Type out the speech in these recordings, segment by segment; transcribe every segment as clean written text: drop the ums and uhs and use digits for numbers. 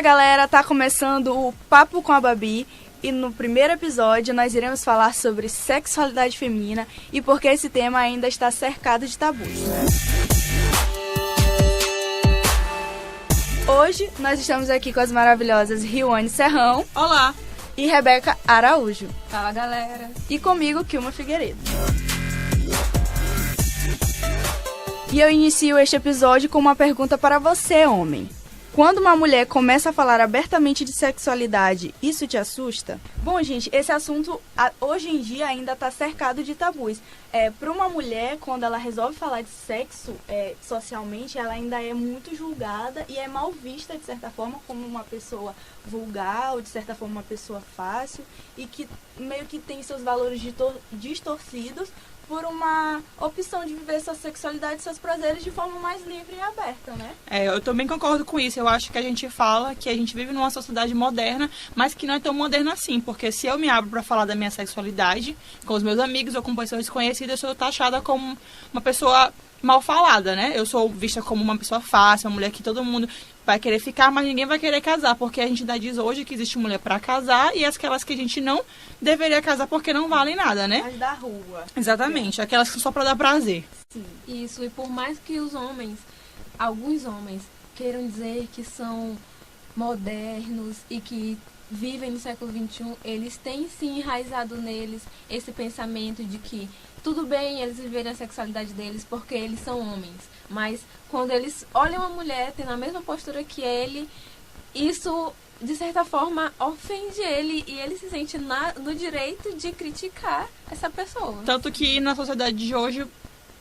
Fala galera, tá começando o Papo com a Babi e no primeiro episódio nós iremos falar sobre sexualidade feminina e por que esse tema ainda está cercado de tabus. Hoje nós estamos aqui com as maravilhosas Riwane Serrão. Olá! E Rebeca Araújo. Fala galera! E comigo, Kilma Figueiredo. E eu inicio este episódio com uma pergunta para você, homem. Quando uma mulher começa a falar abertamente de sexualidade, isso te assusta? Bom, gente, esse assunto hoje em dia ainda está cercado de tabus. Para uma mulher, quando ela resolve falar de sexo socialmente, ela ainda é muito julgada e é mal vista, de certa forma, como uma pessoa vulgar ou, de certa forma, uma pessoa fácil e que meio que tem seus valores distorcidos por uma opção de viver sua sexualidade e seus prazeres de forma mais livre e aberta, né? Eu também concordo com isso. Eu acho que a gente fala que a gente vive numa sociedade moderna, mas que não é tão moderna assim, porque se eu me abro para falar da minha sexualidade com os meus amigos ou com pessoas desconhecidas, eu sou taxada como uma pessoa mal falada, né? Eu sou vista como uma pessoa fácil, uma mulher que todo mundo vai querer ficar, mas ninguém vai querer casar, porque a gente ainda diz hoje que existe mulher para casar e aquelas que a gente não deveria casar porque não valem nada, né? As da rua. Exatamente, aquelas que são só para dar prazer. Sim. Isso, e por mais que alguns homens queiram dizer que são modernos e que vivem no século XXI, eles têm sim enraizado neles esse pensamento de que tudo bem eles viverem a sexualidade deles porque eles são homens, mas quando eles olham uma mulher tendo a mesma postura que ele, isso de certa forma ofende ele e ele se sente no direito de criticar essa pessoa. Tanto que na sociedade de hoje,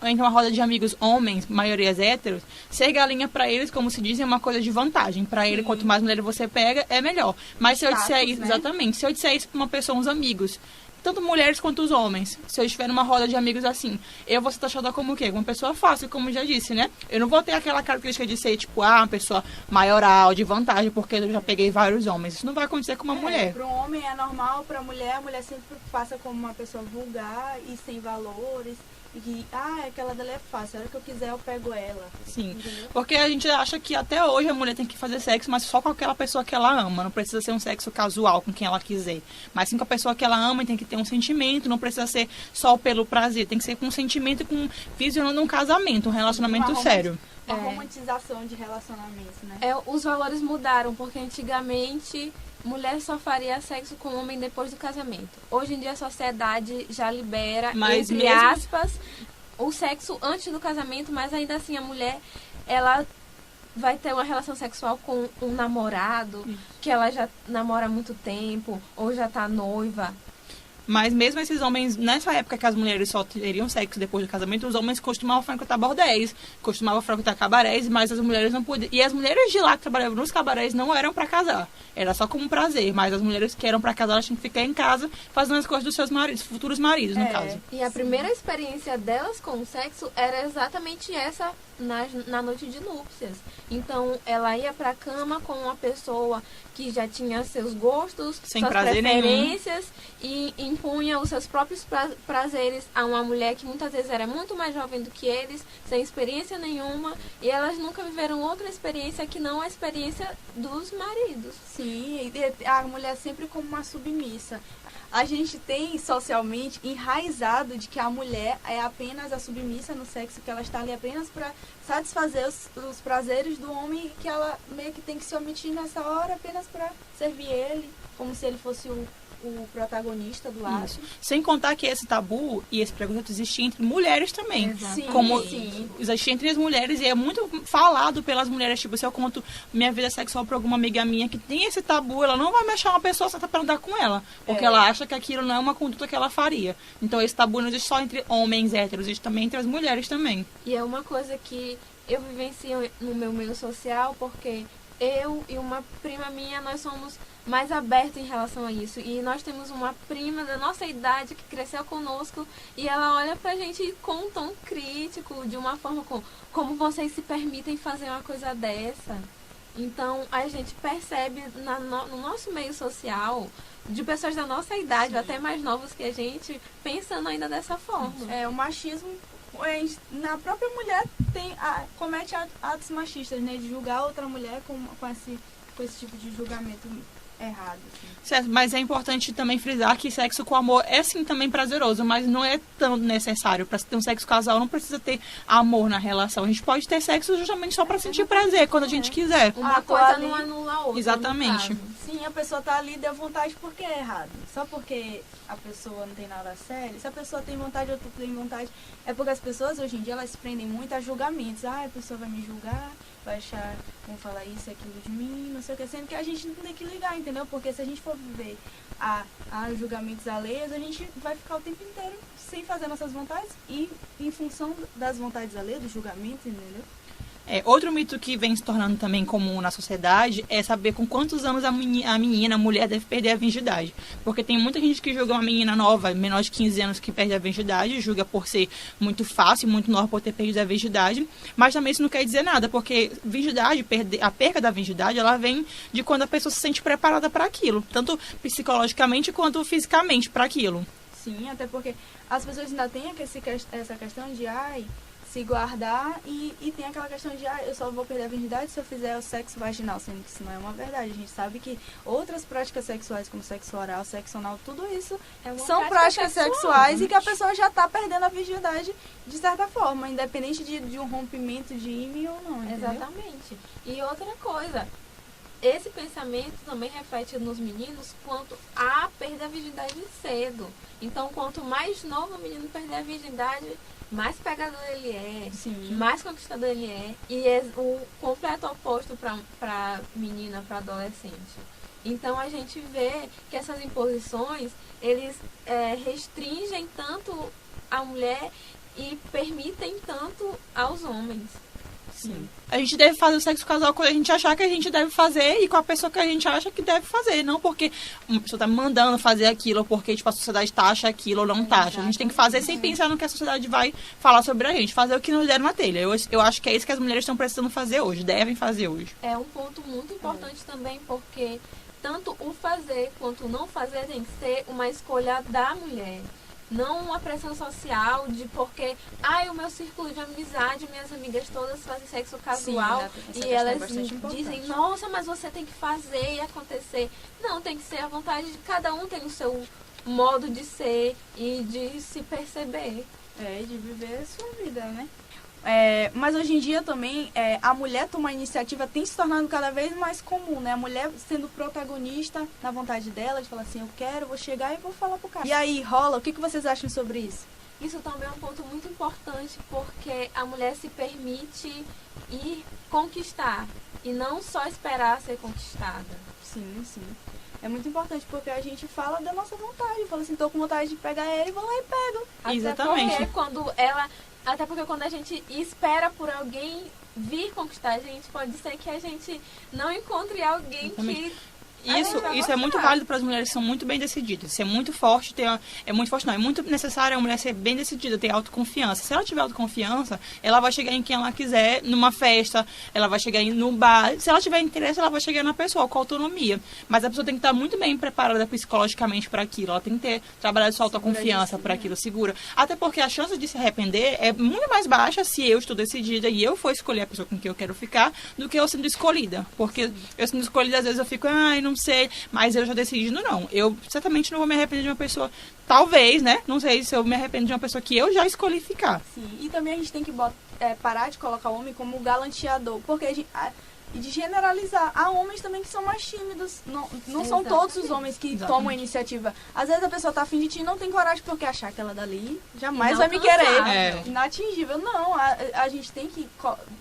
entre uma roda de amigos homens, maiorias héteros, ser galinha pra eles, como se diz, é uma coisa de vantagem. Pra ele, quanto mais mulher você pega, é melhor. Mas se eu disser isso, né? Exatamente, se eu disser isso pra uma pessoa, uns amigos, tanto mulheres quanto os homens, se eu estiver numa roda de amigos assim, eu vou ser taxada como o quê? Uma pessoa fácil, como já disse, né? Eu não vou ter aquela característica de ser, tipo, uma pessoa maioral, de vantagem, porque eu já peguei vários homens. Isso não vai acontecer com uma mulher. Para um homem é normal, para a mulher sempre passa como uma pessoa vulgar e sem valores. E que, aquela dela é fácil, a hora que eu quiser eu pego ela. Sim, entendeu? Porque a gente acha que até hoje a mulher tem que fazer sexo, mas só com aquela pessoa que ela ama. Não precisa ser um sexo casual com quem ela quiser. Mas sim com a pessoa que ela ama e tem que ter um sentimento. Não precisa ser só pelo prazer. Tem que ser com um sentimento e com visionando um casamento, um relacionamento sério. Uma romantização de relacionamentos, né? Os valores mudaram, porque antigamente mulher só faria sexo com homem depois do casamento. Hoje em dia a sociedade já libera, mas entre aspas, o sexo antes do casamento, mas ainda assim a mulher, ela vai ter uma relação sexual com um namorado, que ela já namora há muito tempo, ou já tá noiva. Mas mesmo esses homens, nessa época que as mulheres só teriam sexo depois do casamento, os homens costumavam frequentar bordéis, costumavam frequentar cabarés, mas as mulheres não podiam. E as mulheres de lá que trabalhavam nos cabarés não eram para casar. Era só como prazer. Mas as mulheres que eram para casar, elas tinham que ficar em casa fazendo as coisas dos seus maridos, futuros maridos, no caso. E a primeira experiência delas com o sexo era exatamente essa, na noite de núpcias. Então, ela ia pra cama com uma pessoa que já tinha seus gostos, sem suas prazer preferências e impunha os seus próprios prazeres a uma mulher que muitas vezes era muito mais jovem do que eles, sem experiência nenhuma, e elas nunca viveram outra experiência que não a experiência dos maridos. Sim, a mulher sempre como uma submissa. A gente tem socialmente enraizado de que a mulher é apenas a submissa no sexo, que ela está ali apenas para satisfazer os prazeres do homem e que ela meio que tem que se omitir nessa hora apenas para servir ele, como se ele fosse o protagonista do ato. Isso. Sem contar que esse tabu e esse preconceito existe entre mulheres também. Sim, como sim. Existe entre as mulheres e é muito falado pelas mulheres. Tipo, se eu conto minha vida sexual pra alguma amiga minha que tem esse tabu, ela não vai me achar uma pessoa só pra andar com ela. Porque ela acha que aquilo não é uma conduta que ela faria. Então esse tabu não existe só entre homens héteros, existe também entre as mulheres também. E é uma coisa que eu vivencio no meu meio social, porque eu e uma prima minha, nós somos mais abertos em relação a isso. E nós temos uma prima da nossa idade que cresceu conosco e ela olha pra gente com um tom crítico, de uma forma como vocês se permitem fazer uma coisa dessa. Então, a gente percebe no nosso meio social, de pessoas da nossa idade, ou até mais novos que a gente, pensando ainda dessa forma. O machismo, na própria mulher comete atos machistas, né? De julgar outra mulher com esse com esse tipo de julgamento errado. Assim. Certo, mas é importante também frisar que sexo com amor é sim também prazeroso, mas não é tão necessário. Para ter um sexo casal não precisa ter amor na relação. A gente pode ter sexo justamente só para sentir prazer quando a gente quiser. Uma coisa não anula a outra. Exatamente. Sim, a pessoa tá ali, deu vontade porque é errado. Só porque a pessoa não tem nada sério. Se a pessoa tem vontade, outra tem vontade. É porque as pessoas hoje em dia elas se prendem muito a julgamentos. Ah, a pessoa vai me julgar, vai achar, vão falar isso e aquilo de mim, não sei o que. Sendo que a gente não tem que ligar, entendeu? Porque se a gente for viver a julgamentos alheios, a gente vai ficar o tempo inteiro sem fazer nossas vontades e em função das vontades alheias, dos julgamentos, entendeu? Outro mito que vem se tornando também comum na sociedade é saber com quantos anos a mulher deve perder a virgindade. Porque tem muita gente que julga uma menina nova, menor de 15 anos, que perde a virgindade, julga por ser muito fácil, muito nova por ter perdido a virgindade, mas também isso não quer dizer nada, porque a perda da virgindade, ela vem de quando a pessoa se sente preparada para aquilo, tanto psicologicamente quanto fisicamente para aquilo. Sim, até porque as pessoas ainda têm essa questão de, se guardar e tem aquela questão de, eu só vou perder a virgindade se eu fizer o sexo vaginal, sendo que isso não é uma verdade. A gente sabe que outras práticas sexuais, como sexo oral, sexo anal, tudo isso são práticas sexuais e que a pessoa já está perdendo a virgindade de certa forma, independente de um rompimento de ímã ou não, entendeu? Exatamente. E outra coisa, esse pensamento também reflete nos meninos quanto a perder a virgindade cedo. Então, quanto mais novo o menino perder a virgindade, mais pegador ele é, Sim. mais conquistador ele é, e é o completo oposto para menina, para adolescente. Então a gente vê que essas imposições, eles restringem tanto a mulher e permitem tanto aos homens. Sim. A gente deve fazer o sexo casal quando a gente achar que a gente deve fazer e com a pessoa que a gente acha que deve fazer. Não porque uma pessoa está mandando fazer aquilo ou porque tipo, a sociedade taxa aquilo ou não taxa. A gente tem que fazer sem pensar no que a sociedade vai falar sobre a gente. Fazer o que nos der na telha. Eu acho que é isso que as mulheres estão precisando fazer hoje. Devem fazer hoje. É um ponto muito importante também porque tanto o fazer quanto o não fazer tem que ser uma escolha da mulher. Não uma pressão social de porque, o meu círculo de amizade, minhas amigas todas fazem sexo casual. Sim, e elas dizem, nossa, mas você tem que fazer e acontecer. Não, tem que ser a vontade de cada um, tem o seu modo de ser e de se perceber. De viver a sua vida, né? Mas hoje em dia também a mulher tomar iniciativa tem se tornado cada vez mais comum, né? A mulher sendo protagonista na vontade dela, de falar assim, eu quero, vou chegar e vou falar pro cara. E aí, rola? O que vocês acham sobre isso? Isso também é um ponto muito importante porque a mulher se permite ir conquistar e não só esperar ser conquistada. Sim, sim. É muito importante porque a gente fala da nossa vontade. Fala assim, tô com vontade de pegar ele, vou lá e pego. Exatamente. Até porque quando a gente espera por alguém vir conquistar a gente, pode ser que a gente não encontre alguém Exatamente. que... Isso é muito válido para as mulheres que são muito bem decididas. Ser muito forte, é muito necessário a mulher ser bem decidida, ter autoconfiança. Se ela tiver autoconfiança, ela vai chegar em quem ela quiser, numa festa, ela vai chegar no bar. Se ela tiver interesse, ela vai chegar na pessoa, com autonomia. Mas a pessoa tem que estar muito bem preparada psicologicamente para aquilo. Ela tem que ter trabalhado sua autoconfiança para aquilo, segura. Até porque a chance de se arrepender é muito mais baixa se eu estou decidida e eu for escolher a pessoa com quem eu quero ficar, do que eu sendo escolhida. Porque eu sendo escolhida, às vezes eu fico, não sei, mas eu já decidido não. Eu certamente não vou me arrepender de uma pessoa, talvez, né? Não sei se eu me arrependo de uma pessoa que eu já escolhi ficar. Sim, e também a gente tem que parar de colocar o homem como galanteador, porque e de generalizar. Há homens também que são mais tímidos. Não são todos os homens que tomam a iniciativa. Às vezes a pessoa tá afim de ti e não tem coragem porque achar aquela dali jamais vai me querer. Inatingível. Não, a gente tem que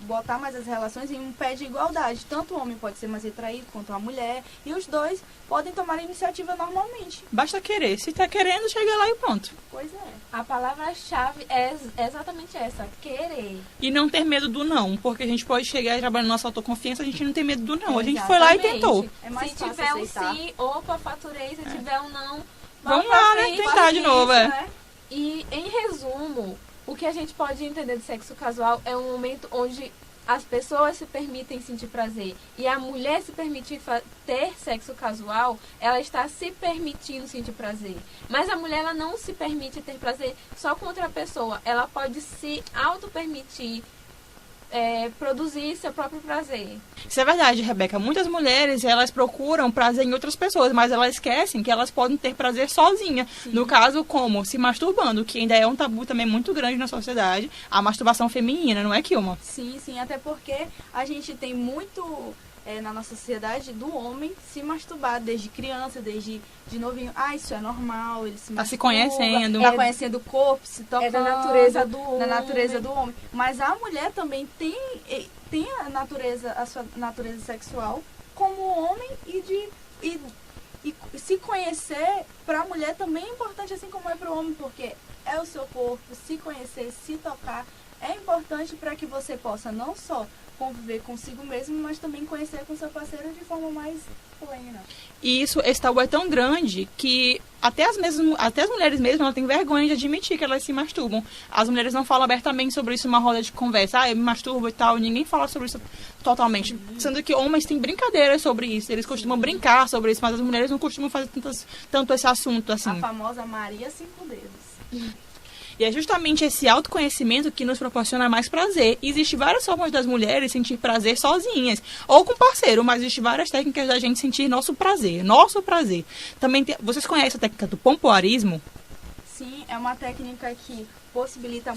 botar mais as relações em um pé de igualdade. Tanto o homem pode ser mais retraído quanto a mulher. E os dois podem tomar a iniciativa normalmente. Basta querer. Se tá querendo, chega lá e pronto. Pois é. A palavra-chave é exatamente essa, querer. E não ter medo do não, porque a gente pode chegar e trabalhar nossa autoconfiança, a gente não tem medo do não. A gente foi lá e tentou. Se tiver um sim, opa, faturei. Se tiver um não, vamos lá, né? Tentar de novo, né? E, em resumo, o que a gente pode entender de sexo casual é um momento onde as pessoas se permitem sentir prazer e a mulher se permitir ter sexo casual, ela está se permitindo sentir prazer. Mas a mulher, ela não se permite ter prazer só com outra pessoa. Ela pode se auto-permitir produzir seu próprio prazer. Isso é verdade, Rebeca. Muitas mulheres, elas procuram prazer em outras pessoas, mas elas esquecem que elas podem ter prazer sozinha. Sim. No caso, como se masturbando, que ainda é um tabu também muito grande na sociedade, a masturbação feminina, não é, Kilma? Sim, sim, até porque a gente tem muito na nossa sociedade do homem se masturbar desde criança, desde de novinho. Isso é normal, ele se masturba. Tá se conhecendo. Tá conhecendo o corpo, se tocando. É da natureza do homem. Da natureza do homem. Mas a mulher também tem a sua natureza sexual como homem e se conhecer para a mulher também é importante, assim como é para o homem, porque é o seu corpo, se conhecer, se tocar, é importante para que você possa não só conviver consigo mesmo, mas também conhecer com seu parceiro de forma mais plena. E esse tabu é tão grande que até as mulheres mesmo, elas têm vergonha de admitir que elas se masturbam. As mulheres não falam abertamente sobre isso numa roda de conversa. Eu me masturbo e tal. Ninguém fala sobre isso totalmente. Sendo que homens têm brincadeiras sobre isso. Eles costumam brincar sobre isso, mas as mulheres não costumam fazer tanto esse assunto assim. A famosa Maria Cinco Dedos. E é justamente esse autoconhecimento que nos proporciona mais prazer. Existem várias formas das mulheres sentir prazer sozinhas ou com parceiro, mas existem várias técnicas da gente sentir nosso prazer. Também vocês conhecem a técnica do pompoarismo? Sim, é uma técnica que possibilita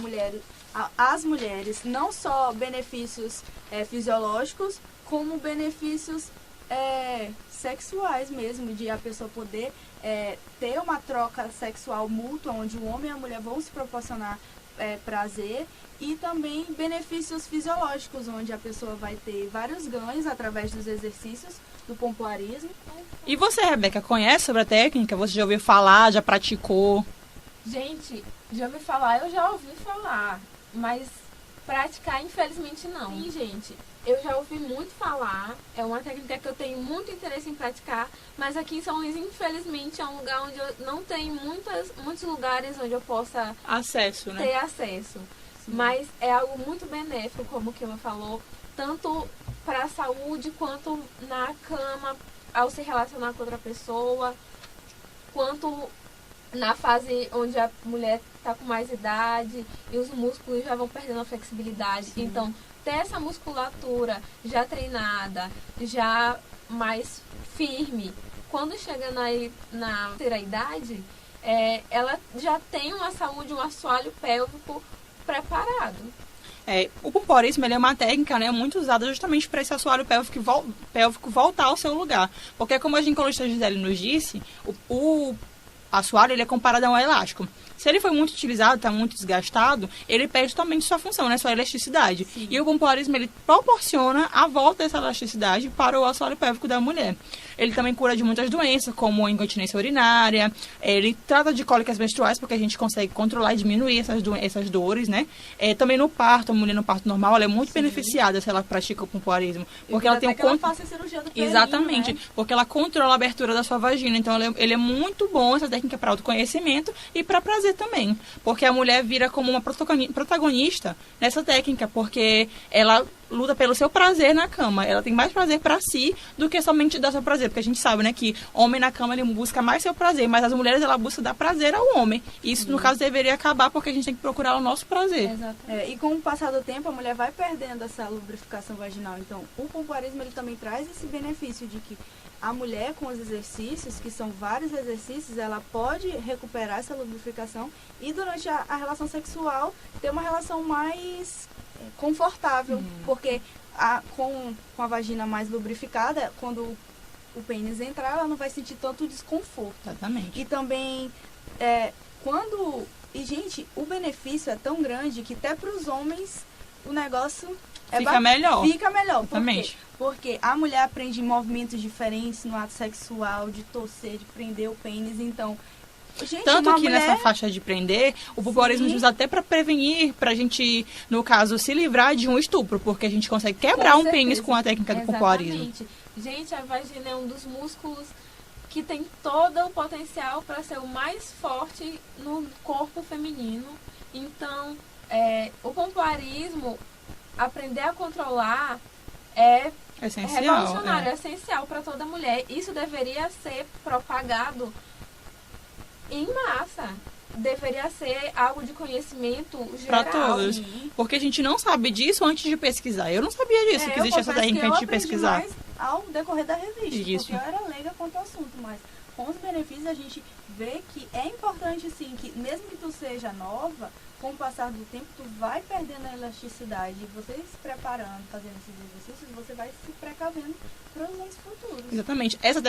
às mulheres não só benefícios fisiológicos, como benefícios sexuais mesmo, de a pessoa poder ter uma troca sexual mútua, onde o homem e a mulher vão se proporcionar prazer, e também benefícios fisiológicos, onde a pessoa vai ter vários ganhos através dos exercícios do pompoarismo. E você, Rebeca, conhece sobre a técnica? Você já ouviu falar, já praticou? Gente, eu já ouvi falar, mas praticar, infelizmente, não. Sim, gente. Eu já ouvi muito falar, é uma técnica que eu tenho muito interesse em praticar, mas aqui em São Luís, infelizmente, é um lugar onde eu não tenho muitos lugares onde eu possa ter acesso. Sim. Mas é algo muito benéfico, como o Kilma falou, tanto para a saúde quanto na cama, ao se relacionar com outra pessoa, quanto na fase onde a mulher está com mais idade e os músculos já vão perdendo a flexibilidade. Sim. Então, ter essa musculatura já treinada, já mais firme, quando chega na terceira idade, ela já tem uma saúde, um assoalho pélvico preparado. O pompoarismo, ele é uma técnica, né, muito usada justamente para esse assoalho pélvico voltar ao seu lugar. Porque, como a ginecologista Gisele nos disse, o assoalho, ele é comparado a um elástico. Se ele foi muito utilizado, está muito desgastado, ele perde totalmente sua função, né? Sua elasticidade. Sim. E o pompoarismo, ele proporciona a volta dessa elasticidade para o assoalho pélvico da mulher. Ele também cura de muitas doenças, como incontinência urinária. Ele trata de cólicas menstruais, porque a gente consegue controlar e diminuir essas dores, né? Também no parto, a mulher no parto normal, ela é muito beneficiada se ela pratica o pompoarismo. Porque ela tem ela faça a cirurgia do perinho, exatamente, né? Porque ela controla a abertura da sua vagina. Então, ele é muito bom, essa técnica, para autoconhecimento e para prazer também. Porque a mulher vira como uma protagonista nessa técnica, porque ela luta pelo seu prazer na cama. Ela tem mais prazer para si do que somente dar seu prazer. Porque a gente sabe, né, que homem na cama, ele busca mais seu prazer, mas as mulheres, ela busca dar prazer ao homem. E isso, no caso, deveria acabar, porque a gente tem que procurar o nosso prazer. E com o passar do tempo, a mulher vai perdendo essa lubrificação vaginal. Então, o pompoarismo, ele também traz esse benefício de que a mulher, com os exercícios, que são vários exercícios, ela pode recuperar essa lubrificação e, durante a relação sexual, ter uma relação mais confortável, porque com a vagina mais lubrificada, quando o pênis entrar, ela não vai sentir tanto desconforto. Exatamente. E também, gente, o benefício é tão grande que até para os homens o negócio fica melhor. Fica melhor. Exatamente. Porque a mulher aprende movimentos diferentes no ato sexual, de torcer, de prender o pênis, então... Gente, tanto que nessa faixa de prender, o pompoarismo usa até para prevenir, pra gente, no caso, se livrar de um estupro, porque a gente consegue quebrar um pênis com a técnica do pompoarismo. Gente, a vagina é um dos músculos que tem todo o potencial para ser o mais forte no corpo feminino. Então, o pompoarismo, aprender a controlar é revolucionário, é essencial para toda mulher. Isso deveria ser propagado em massa. deveria ser algo de conhecimento Para geral. todos. Porque a gente não sabe disso antes de pesquisar. Eu não sabia disso, que existe essa técnica antes de pesquisar. Mais ao decorrer da revista, Isso. porque eu era leiga quanto ao assunto, mas com os benefícios a gente vê que é importante, sim, que mesmo que tu seja nova, com o passar do tempo, tu vai perdendo a elasticidade. E você se preparando, fazendo esses exercícios, você vai se precavendo para os anos futuros. Exatamente. Essa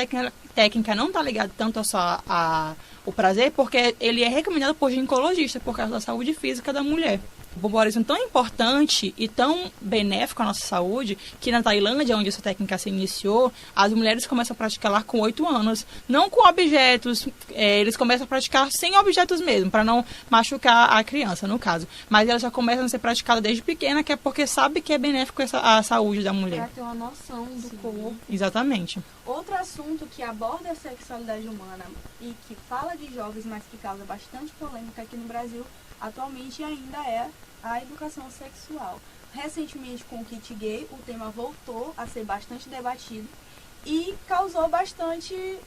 técnica não está ligada tanto só ao prazer, porque ele é recomendado por ginecologista, por causa da saúde física da mulher. O pompoarismo é tão importante e tão benéfico à nossa saúde que na Tailândia, onde essa técnica se iniciou, as mulheres começam a praticar lá com 8 anos. Não com objetos, eles começam a praticar sem objetos mesmo, para não machucar a criança, no caso. Mas elas já começam a ser praticadas desde pequena, que é porque sabe que é benéfico à saúde da mulher. Para ter uma noção do corpo. Exatamente. Outro assunto que aborda a sexualidade humana e que fala de jovens, mas que causa bastante polêmica aqui no Brasil, atualmente ainda é a educação sexual. Recentemente, com o kit gay, o tema voltou a ser bastante debatido e causou bastante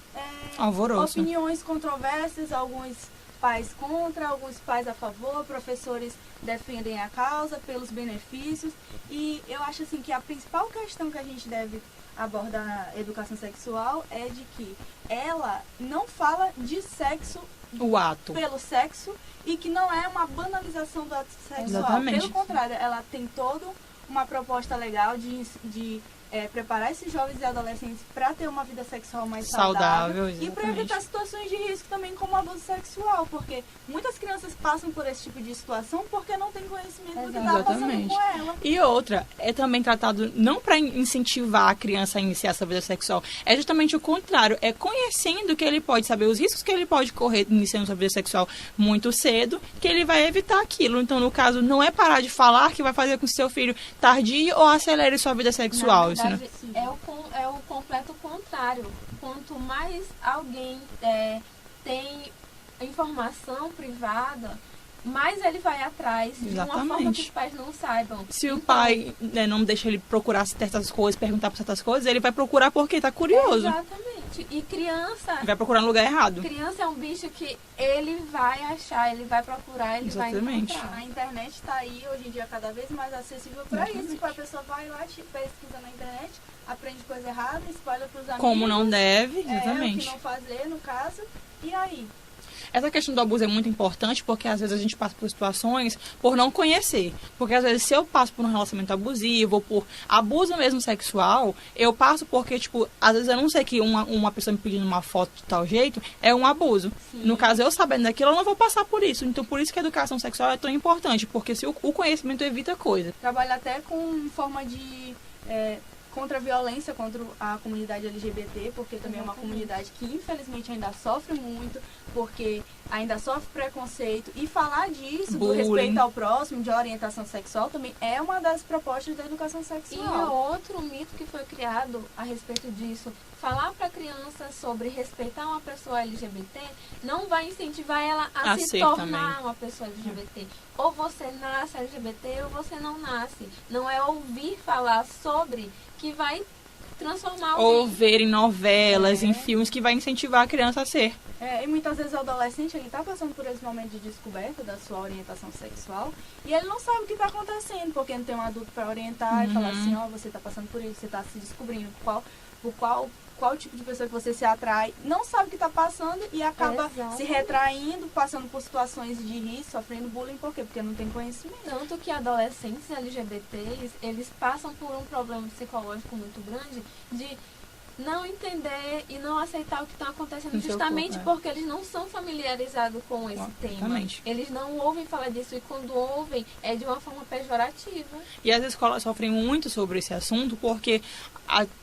alvoroço. Opiniões controversas, alguns pais contra, alguns pais a favor, professores defendem a causa pelos benefícios. E eu acho assim que a principal questão que a gente deve abordar na educação sexual é de que ela não fala de sexo, o ato, pelo sexo, e que não é uma banalização do ato sexual. Exatamente. Pelo contrário, ela tem toda uma proposta legal de preparar esses jovens e adolescentes para ter uma vida sexual mais saudável e para evitar situações de risco também, como abuso sexual, porque muitas crianças passam por esse tipo de situação porque não têm conhecimento do que está passando com ela. E outra, é também tratado não para incentivar a criança a iniciar essa vida sexual, é justamente o contrário, é conhecendo que ele pode saber os riscos que ele pode correr iniciando sua vida sexual muito cedo, que ele vai evitar aquilo. Então, no caso, não é parar de falar que vai fazer com que seu filho tardie ou acelere sua vida sexual. É o completo contrário. Quanto mais alguém tem informação privada, mais ele vai atrás de uma forma que os pais não saibam. Se o pai não deixa ele procurar certas coisas, perguntar por certas coisas, ele vai procurar porque está curioso. Exatamente. E criança... vai procurar no lugar errado. Criança é um bicho que ele vai achar, ele vai procurar, ele vai encontrar. A internet está aí, hoje em dia, cada vez mais acessível para isso. Tipo, a pessoa vai lá, pesquisa na internet, aprende coisa errada, espalha para os amigos. Como não deve, exatamente. O que não fazer, no caso. E aí? Essa questão do abuso é muito importante porque às vezes a gente passa por situações por não conhecer. Porque às vezes se eu passo por um relacionamento abusivo ou por abuso mesmo sexual, eu passo porque, tipo, às vezes eu não sei que uma pessoa me pedindo uma foto de tal jeito é um abuso. Sim. No caso, eu sabendo daquilo, eu não vou passar por isso. Então, por isso que a educação sexual é tão importante, porque se o conhecimento evita coisa. Trabalha até com forma de... contra a violência contra a comunidade LGBT, porque também é uma comunidade que infelizmente ainda sofre muito, porque ainda sofre preconceito, e falar disso, do respeito ao próximo, de orientação sexual, também é uma das propostas da educação sexual. E outro mito que foi criado a respeito disso, falar para a criança sobre respeitar uma pessoa LGBT não vai incentivar ela a se tornar uma pessoa LGBT. Ou você nasce LGBT ou você não nasce. Não é ouvir falar sobre que vai transformar alguém. Ou ver em novelas, em filmes, que vai incentivar a criança a ser. E muitas vezes o adolescente, ele tá passando por esse momento de descoberta da sua orientação sexual e ele não sabe o que está acontecendo, porque não tem um adulto para orientar e falar assim, você está passando por isso, você está se descobrindo qual tipo de pessoa que você se atrai, não sabe o que está passando e acaba se retraindo, passando por situações de risco, sofrendo bullying. Por quê? Porque não tem conhecimento. Tanto que adolescentes LGBTs, eles passam por um problema psicológico muito grande de não entender e não aceitar o que está acontecendo, justamente porque eles não são familiarizados com esse tema. Eles não ouvem falar disso e quando ouvem é de uma forma pejorativa. E as escolas sofrem muito sobre esse assunto porque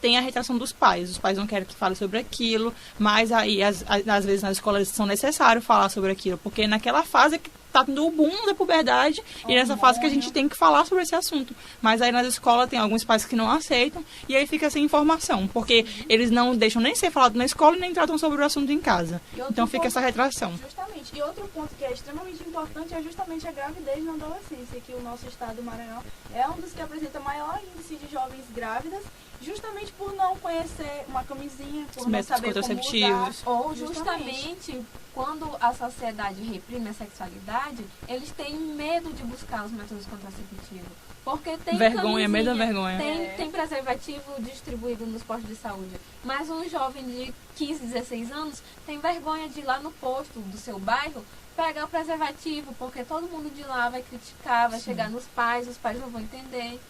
tem a retração dos pais. Os pais não querem que fale sobre aquilo, mas aí às vezes nas escolas são necessário falar sobre aquilo, porque naquela fase que tá no boom da puberdade e nessa fase que a gente tem que falar sobre esse assunto. Mas aí nas escolas tem alguns pais que não aceitam e aí fica sem informação, porque eles não deixam nem ser falado na escola e nem tratam sobre o assunto em casa. Então fica essa retração. Justamente. E outro ponto que é extremamente importante é justamente a gravidez na adolescência, que o nosso estado do Maranhão é um dos que apresenta maior índice de jovens grávidas, justamente por não conhecer uma camisinha, por não saber como usar. Ou justamente quando a sociedade reprime a sexualidade, eles têm medo de buscar os métodos contraceptivos. Porque tem vergonha, medo da vergonha. Tem preservativo distribuído nos postos de saúde. Mas um jovem de 15, 16 anos tem vergonha de ir lá no posto do seu bairro pegar o preservativo, porque todo mundo de lá vai criticar, vai chegar nos pais, os pais não vão entender.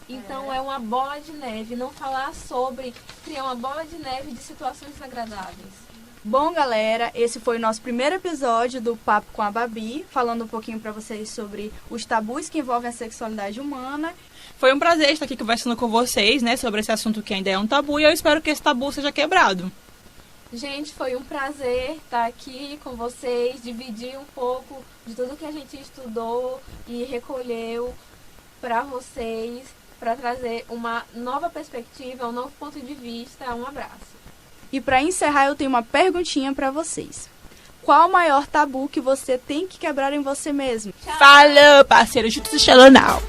Então é uma bola de neve, não falar sobre, criar uma bola de neve de situações desagradáveis. Bom, galera, esse foi o nosso primeiro episódio do Papo com a Babi, falando um pouquinho pra vocês sobre os tabus que envolvem a sexualidade humana. Foi um prazer estar aqui conversando com vocês, né, sobre esse assunto que ainda é um tabu, e eu espero que esse tabu seja quebrado. Gente, foi um prazer estar aqui com vocês, dividir um pouco de tudo que a gente estudou e recolheu para vocês, para trazer uma nova perspectiva, um novo ponto de vista. Um abraço. E para encerrar, eu tenho uma perguntinha para vocês. Qual o maior tabu que você tem que quebrar em você mesmo? Falou, parceiro, juntos e Xalonau.